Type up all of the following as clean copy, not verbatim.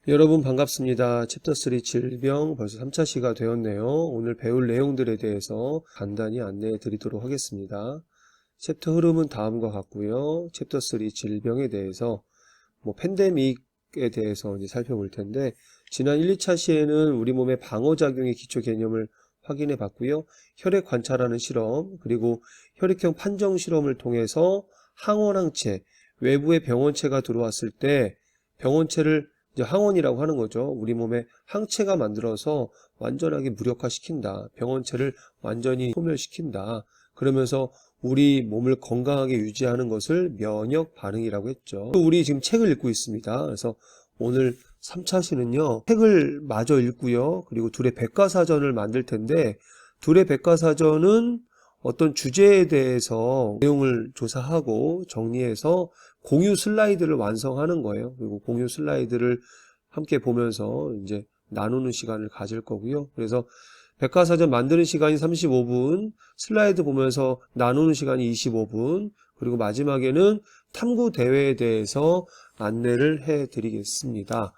여러분 반갑습니다. 챕터 3 질병 벌써 3차 시가 되었네요. 오늘 배울 내용들에 대해서 간단히 안내해 드리도록 하겠습니다. 챕터 흐름은 다음과 같고요. 챕터 3 질병에 대해서 팬데믹에 대해서 이제 살펴볼 텐데, 지난 1, 2차 시에는 우리 몸의 방어작용의 기초 개념을 확인해 봤고요. 혈액 관찰하는 실험, 그리고 혈액형 판정 실험을 통해서 항원항체, 외부의 병원체가 들어왔을 때 병원체를 이제 항원이라고 하는 거죠. 우리 몸에 항체가 만들어서 완전하게 무력화시킨다. 병원체를 완전히 소멸시킨다. 그러면서 우리 몸을 건강하게 유지하는 것을 면역 반응이라고 했죠. 또 우리 지금 책을 읽고 있습니다. 그래서 오늘 3차 시는요, 책을 마저 읽고요. 그리고 둘의 백과사전을 만들 텐데, 둘의 백과사전은 어떤 주제에 대해서 내용을 조사하고 정리해서 공유 슬라이드를 완성하는 거예요. 그리고 공유 슬라이드를 함께 보면서 이제 나누는 시간을 가질 거고요. 그래서 백과사전 만드는 시간이 35분, 슬라이드 보면서 나누는 시간이 25분, 그리고 마지막에는 탐구 대회에 대해서 안내를 해 드리겠습니다.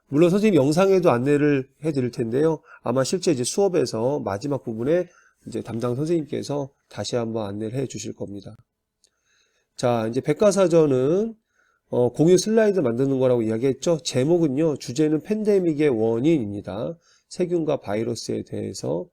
물론 선생님 영상에도 안내를 해 드릴 텐데요. 아마 실제 이제 수업에서 마지막 부분에 이제 담당 선생님께서 다시 한번 안내를 해 주실 겁니다. 자, 이제 백과사전은 공유 슬라이드 만드는 거라고 이야기했죠. 제목은요, 주제는 팬데믹의 원인입니다. 세균과 바이러스에 대해서.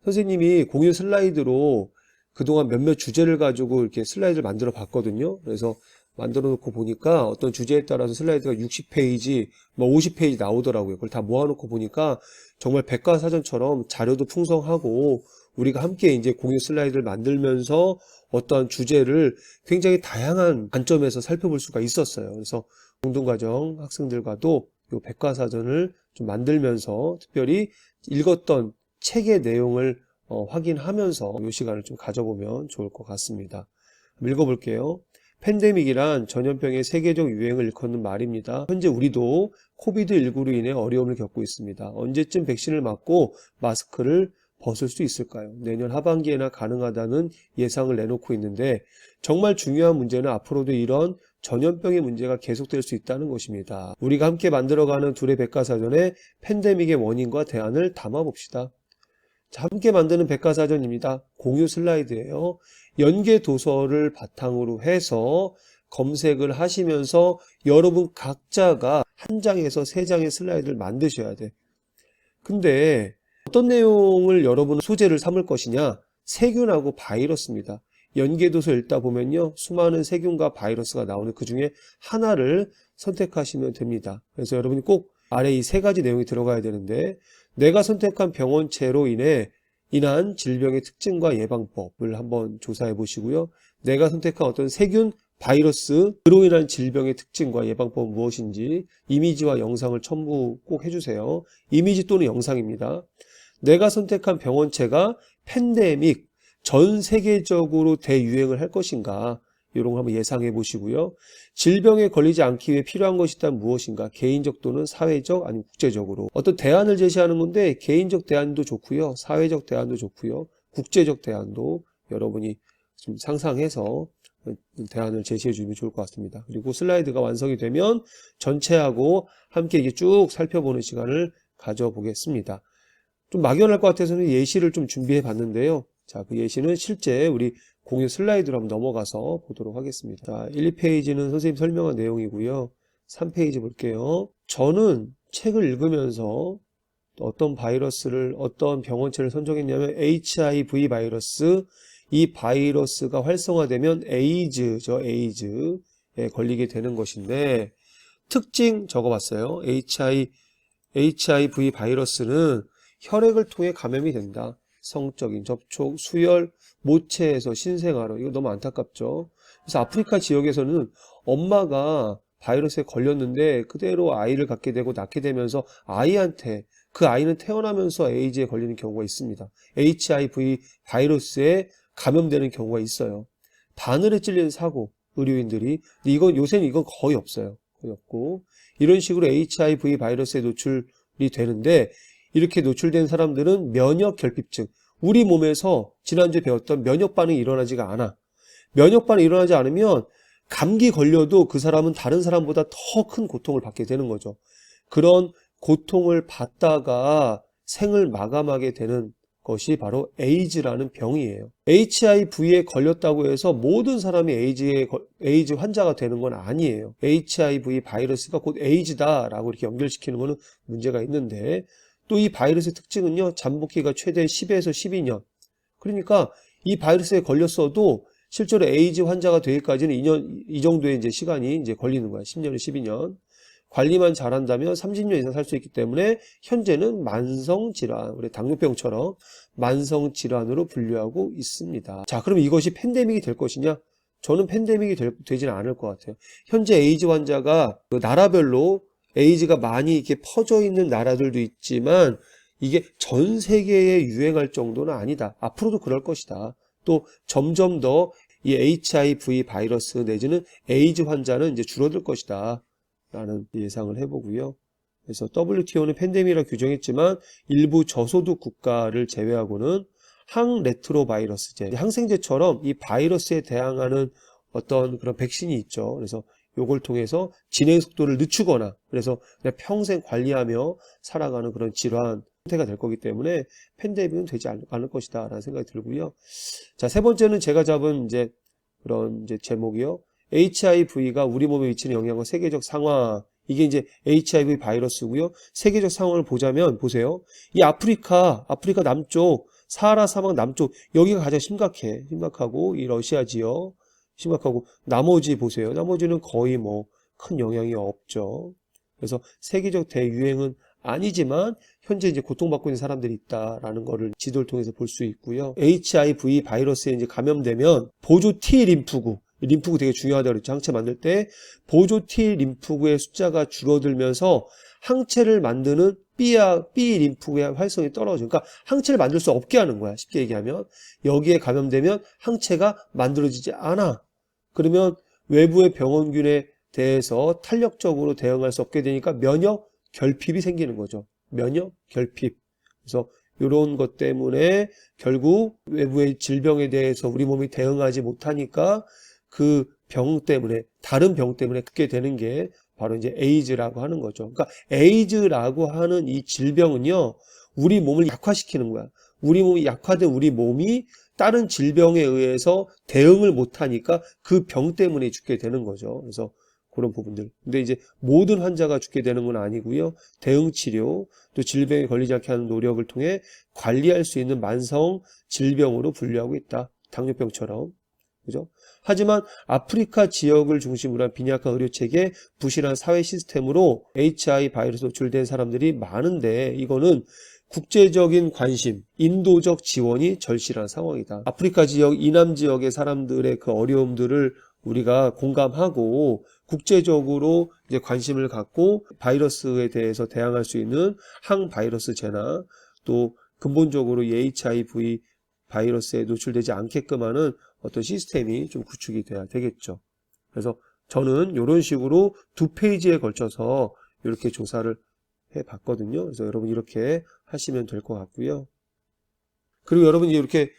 선생님이 공유 슬라이드로 그동안 몇몇 주제를 가지고 이렇게 슬라이드를 만들어 봤거든요. 그래서 만들어 놓고 보니까 어떤 주제에 따라서 슬라이드가 60페이지, 50페이지 나오더라고요. 그걸 다 모아놓고 보니까 정말 백과사전처럼 자료도 풍성하고, 우리가 함께 이제 공유 슬라이드를 만들면서 어떤 주제를 굉장히 다양한 관점에서 살펴볼 수가 있었어요. 그래서 공동과정 학생들과도 이 백과사전을 좀 만들면서 특별히 읽었던 책의 내용을 확인하면서 이 시간을 좀 가져보면 좋을 것 같습니다. 읽어볼게요. 팬데믹이란 전염병의 세계적 유행을 일컫는 말입니다. 현재 우리도 코비드19로 인해 어려움을 겪고 있습니다. 언제쯤 백신을 맞고 마스크를 벗을 수 있을까요? 내년 하반기에나 가능하다는 예상을 내놓고 있는데, 정말 중요한 문제는 앞으로도 이런 전염병의 문제가 계속될 수 있다는 것입니다. 우리가 함께 만들어가는 둘의 백과사전에 팬데믹의 원인과 대안을 담아봅시다. 자, 함께 만드는 백과사전입니다. 공유 슬라이드예요. 연계 도서를 바탕으로 해서 검색을 하시면서 여러분 각자가 한 장에서 세 장의 슬라이드를 만드셔야 돼. 근데 어떤 내용을 여러분은 소재를 삼을 것이냐? 세균하고 바이러스입니다. 연계도서 읽다 보면요, 수많은 세균과 바이러스가 나오는 그 중에 하나를 선택하시면 됩니다. 그래서 여러분이 꼭 아래 이 세 가지 내용이 들어가야 되는데, 내가 선택한 병원체로 인한 질병의 특징과 예방법을 한번 조사해 보시고요. 내가 선택한 어떤 세균, 바이러스로 인한 질병의 특징과 예방법은 무엇인지 이미지와 영상을 첨부 꼭 해주세요. 이미지 또는 영상입니다. 내가 선택한 병원체가 팬데믹, 전 세계적으로 대유행을 할 것인가, 이런 걸 한번 예상해 보시고요. 질병에 걸리지 않기 위해 필요한 것이 있다면 무엇인가, 개인적 또는 사회적, 아니면 국제적으로 어떤 대안을 제시하는 건데, 개인적 대안도 좋고요, 사회적 대안도 좋고요, 국제적 대안도 여러분이 좀 상상해서 대안을 제시해 주면 좋을 것 같습니다. 그리고 슬라이드가 완성이 되면 전체하고 함께 이게 쭉 살펴보는 시간을 가져보겠습니다. 좀 막연할 것 같아서는 예시를 좀 준비해 봤는데요. 자, 그 예시는 실제 우리 공유 슬라이드로 한번 넘어가서 보도록 하겠습니다. 자, 1, 2페이지는 선생님 설명한 내용이고요. 3페이지 볼게요. 저는 책을 읽으면서 어떤 병원체를 선정했냐면 HIV 바이러스, 이 바이러스가 활성화되면 에이즈에 걸리게 되는 것인데, 특징 적어봤어요. HIV 바이러스는 혈액을 통해 감염이 된다. 성적인 접촉, 수혈, 모체에서 신생아로. 이거 너무 안타깝죠. 그래서 아프리카 지역에서는 엄마가 바이러스에 걸렸는데 그대로 아이를 갖게 되고 낳게 되면서 그 아이는 태어나면서 에이즈에 걸리는 경우가 있습니다. HIV 바이러스에 감염되는 경우가 있어요. 바늘에 찔리는 사고, 의료인들이. 근데 요새는 이건 거의 없어요. 거의 없고. 이런 식으로 HIV 바이러스에 노출이 되는데, 이렇게 노출된 사람들은 면역 결핍증, 우리 몸에서 지난주에 배웠던 면역 반응이 일어나지가 않아. 면역 반응이 일어나지 않으면 감기 걸려도 그 사람은 다른 사람보다 더 큰 고통을 받게 되는 거죠. 그런 고통을 받다가 생을 마감하게 되는 것이 바로 에이즈라는 병이에요. HIV에 걸렸다고 해서 모든 사람이 에이즈 환자가 되는 건 아니에요. HIV 바이러스가 곧 에이즈다라고 이렇게 연결시키는 거는 문제가 있는데, 또 이 바이러스의 특징은요, 잠복기가 최대 10에서 12년. 그러니까 이 바이러스에 걸렸어도 실제로 에이즈 환자가 되기까지는 2년, 이 정도의 이제 시간이 이제 걸리는 거야. 10년에서 12년. 관리만 잘한다면 30년 이상 살 수 있기 때문에 현재는 만성질환, 우리 당뇨병처럼 만성질환으로 분류하고 있습니다. 자, 그럼 이것이 팬데믹이 될 것이냐? 저는 팬데믹이 되지는 않을 것 같아요. 현재 에이즈 환자가 그 나라별로 에이즈가 많이 이렇게 퍼져 있는 나라들도 있지만 이게 전 세계에 유행할 정도는 아니다. 앞으로도 그럴 것이다. 또 점점 더 이 HIV 바이러스 내지는 에이즈 환자는 이제 줄어들 것이다 라는 예상을 해보고요. 그래서 WTO는 팬데믹이라 규정했지만 일부 저소득 국가를 제외하고는 항레트로바이러스제, 항생제처럼 이 바이러스에 대항하는 어떤 그런 백신이 있죠. 그래서 요걸 통해서 진행 속도를 늦추거나 그래서 그냥 평생 관리하며 살아가는 그런 질환 상태가 될 거기 때문에 팬데믹은 되지 않을 것이다 라는 생각이 들고요. 자, 세 번째는 제가 잡은 이제 그런 이제 제목이요. HIV가 우리 몸에 미치는 영향과 세계적 상황. 이게 이제 HIV 바이러스고요. 세계적 상황을 보자면 보세요. 이 아프리카 남쪽, 사하라 사막 남쪽 여기가 가장 심각하고 이 러시아 지역 심각하고 나머지 보세요. 나머지는 거의 뭐 큰 영향이 없죠. 그래서 세계적 대유행은 아니지만 현재 이제 고통받고 있는 사람들이 있다라는 거를 지도를 통해서 볼 수 있고요. HIV 바이러스에 이제 감염되면 보조 T 림프구 되게 중요하다고 그랬죠. 항체 만들 때 보조 T 림프구의 숫자가 줄어들면서 항체를 만드는 B 림프구의 활성이 떨어져. 그러니까 항체를 만들 수 없게 하는 거야. 쉽게 얘기하면 여기에 감염되면 항체가 만들어지지 않아. 그러면 외부의 병원균에 대해서 탄력적으로 대응할 수 없게 되니까 면역 결핍이 생기는 거죠. 면역 결핍. 그래서 이런 것 때문에 결국 외부의 질병에 대해서 우리 몸이 대응하지 못하니까 그 병 때문에, 다른 병 때문에 그게 되는 게 바로 이제 에이즈라고 하는 거죠. 그러니까 에이즈라고 하는 이 질병은요, 우리 몸을 약화시키는 거야. 우리 몸이 약화된 우리 몸이 다른 질병에 의해서 대응을 못하니까 그 병 때문에 죽게 되는 거죠. 그래서 그런 부분들. 근데 이제 모든 환자가 죽게 되는 건 아니고요. 대응 치료, 또 질병에 걸리지 않게 하는 노력을 통해 관리할 수 있는 만성 질병으로 분류하고 있다. 당뇨병처럼. 그죠? 하지만 아프리카 지역을 중심으로 한 빈약한 의료체계, 부실한 사회 시스템으로 HIV 바이러스 노출된 사람들이 많은데 이거는 국제적인 관심, 인도적 지원이 절실한 상황이다. 아프리카 지역, 이남 지역의 사람들의 그 어려움들을 우리가 공감하고 국제적으로 이제 관심을 갖고 바이러스에 대해서 대항할 수 있는 항바이러스제나 또 근본적으로 이 HIV 바이러스에 노출되지 않게끔 하는 어떤 시스템이 좀 구축이 돼야 되겠죠. 그래서 저는 이런 식으로 2페이지에 걸쳐서 이렇게 조사를 해봤거든요. 그래서 여러분 이렇게 하시면 될 것 같고요. 그리고 여러분이 이렇게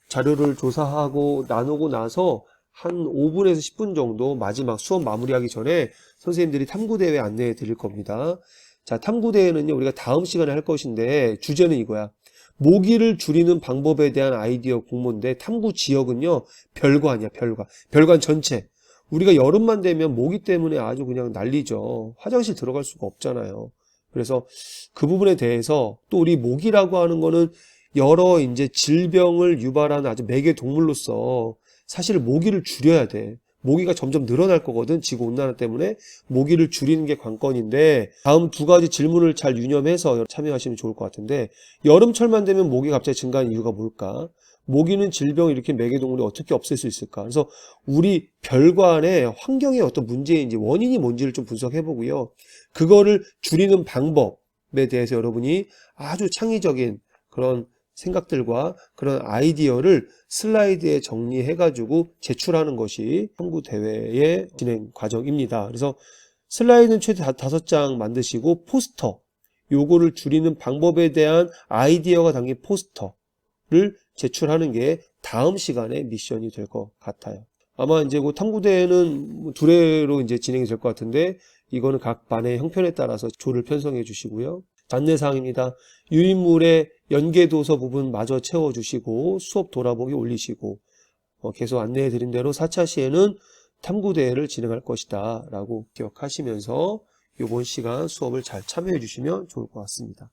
자료를 조사하고 나누고 나서 한 5분에서 10분 정도 마지막 수업 마무리하기 전에 선생님들이 탐구대회 안내해 드릴 겁니다. 자, 탐구대회는요, 우리가 다음 시간에 할 것인데, 주제는 이거야. 모기를 줄이는 방법에 대한 아이디어 공모인데, 탐구 지역은요, 별관이야, 별관. 별관 전체. 우리가 여름만 되면 모기 때문에 아주 그냥 난리죠. 화장실 들어갈 수가 없잖아요. 그래서 그 부분에 대해서 또 우리 모기라고 하는 거는 여러 이제 질병을 유발하는 아주 매개 동물로서 사실 모기를 줄여야 돼. 모기가 점점 늘어날 거거든. 지구온난화 때문에 모기를 줄이는 게 관건인데 다음 두 가지 질문을 잘 유념해서 참여하시면 좋을 것 같은데 여름철만 되면 모기가 갑자기 증가하는 이유가 뭘까? 모기는 질병을 일으킨 매개동물이 어떻게 없앨 수 있을까? 그래서 우리 별관의 환경의 어떤 문제인지 원인이 뭔지를 좀 분석해 보고요. 그거를 줄이는 방법에 대해서 여러분이 아주 창의적인 그런 생각들과 그런 아이디어를 슬라이드에 정리해가지고 제출하는 것이 탐구대회의 진행 과정입니다. 그래서 슬라이드는 최대 5장 만드시고 포스터, 요거를 줄이는 방법에 대한 아이디어가 담긴 포스터를 제출하는 게 다음 시간에 미션이 될 것 같아요. 아마 이제 그 탐구대회는 뭐 두례로 이제 진행이 될 것 같은데, 이거는 각 반의 형편에 따라서 조를 편성해 주시고요. 안내사항입니다. 유인물의 연계도서 부분 마저 채워주시고 수업 돌아보기 올리시고, 계속 안내해 드린 대로 4차 시에는 탐구대회를 진행할 것이다 라고 기억하시면서 이번 시간 수업을 잘 참여해 주시면 좋을 것 같습니다.